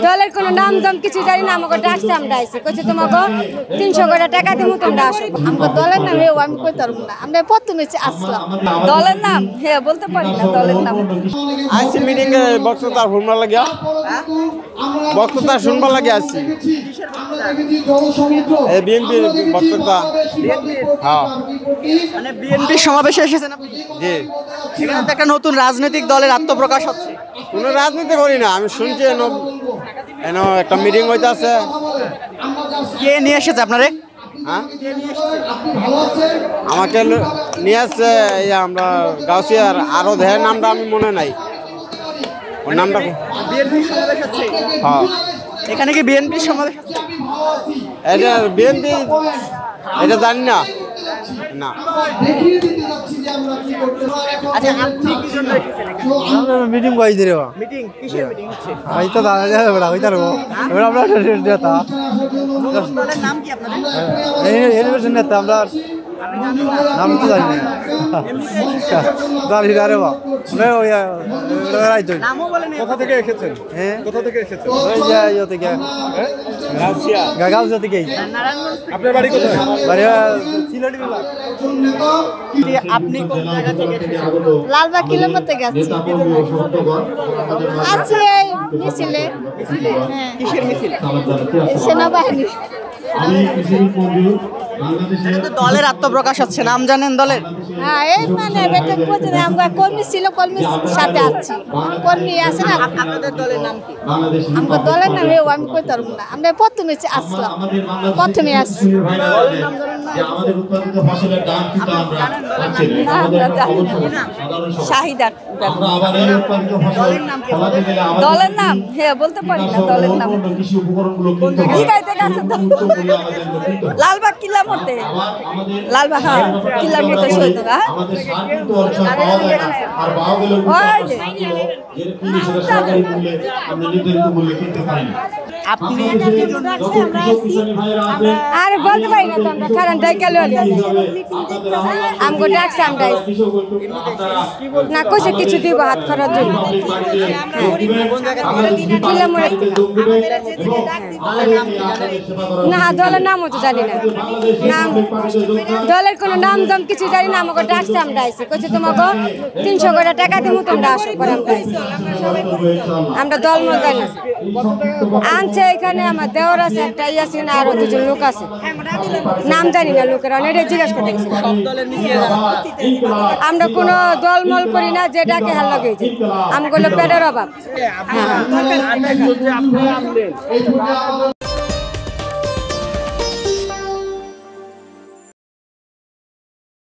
দলের কোনো নাম দাম কিছু জানি না, আমাকে ডাকছে, আমরা আইসি কইছে তোমাকে 300 করে টাকা দিমু, তোমরা আসো। আমাকে দলের নাম আমি কইতে পারবো না, আমরা প্রথমে আসলাম। দলের নাম হ্যাঁ বলতে পারি না, দলের নাম আইসি মিটিং এ বক্তৃতা শুনবার লাগিয়া, বক্তৃতা শুনবার লাগে আসছি। এই বিএনপি বক্তৃতা। হ্যাঁ, মানে বিএনপির সমাবেশে এসেছেন আপনি? জি। এখানে তো একটা নতুন রাজনৈতিক দলের আত্মপ্রকাশ হচ্ছে। কোনো রাজনীতি করি না, আমি শুনছি এন একটা মিটিং হইতে আছে। কে নিয়ে এসেছে আপনারে? হ্যাঁ, আমাকে নিয়ে আসছে এই আমরা গাউসিয়ার, আরো দেহের নামটা আমি মনে নাই, ওই নামটা। বিএনপির সমাবেশ হচ্ছে। হ্যাঁ, এখানে কি বিএনপির সমাবেশ হচ্ছে? এটা বিএনপি, এটা জানি না। না, আচ্ছা, আপনি কি জন্য এসেছেন এখানে? মিটিং কইছি রে মিটিং কিসের মিটিং হচ্ছে? আই তো দাঁড়া যাবে বড় হইতা রো এবার আমরা নেতা নতুন দলের নাম কি আপনাদের? এই ইউনিভার্সিটি নেতা আমরা নাম তো জানি না জানি না রে বা নে ওই রাইত নামও বলেন। কোথা থেকে এসেছেন? হ্যাঁ, কোথা থেকে এসেছেন? ওই যে ইয়ে থেকে গাউসিয়া। গাগাউজা থেকে। নারায়ণগঞ্জ। আপনার বাড়ি কোথায়? বাড়ি সিলেট বিভাগ। আপনি কোন জায়গা থেকে এসেছেন? লালবাগ কিলোমিটার থেকে আসছি। আছি এই মিছিলে। হ্যাঁ, কিসের মিছিল? সেনাবাহিনী। এটা তো দলের আত্মপ্রকাশ হচ্ছে, নাম জানেন দলের? হ্যাঁ, এই মানে বেটা প্রতিদিন আমরা কর্মী ছিল, কর্মীর সাথে আছি। কর্মী আছে না, আপনাদের দলের নাম কি? আমাকে দলের নাম আমি কইতে পারবো না, আমরা প্রথমে আসলাম, প্রথমে আসছি। শাহিদা। দলের নাম কি? দলের নাম হ্যাঁ বলতে পারি না, দলের নাম জিগাইতে গেছে তো। লালবাগ কিল্লা মরতে, লালবাগ হ্যাঁ কিল্লা মরতে শহীদ। হ্যাঁ, ওই যে আপনি আরে বলতে পারি না তো, আমরা কারণ ডাইকালে আমাকে ডাকছে, আমরা আইছি। না কইছে কিছু দিব হাত খরচ জন্য। না, দলের নামও তো জানি না, নাম দলের কোনো নাম দাম কিছু জানি না, আমাকে ডাকছে, আমরা আইসি কইছে তোমাকে 300 করে টাকা দিমু, তোমরা আসো করে আমরা আইসি। আমরা দল মল জানি না, আনছে এখানে আমার দেওয়ার আছে একটা, ই আছে না, আরো 2 জন লোক আছে, নাম জানি না লোকের, অনেক জিজ্ঞাসা করতে গেছি। আমরা কোনো দলমল করি না, যে ডাকে হাল লাগিয়েছে, আমাগুলো পেটের অভাব।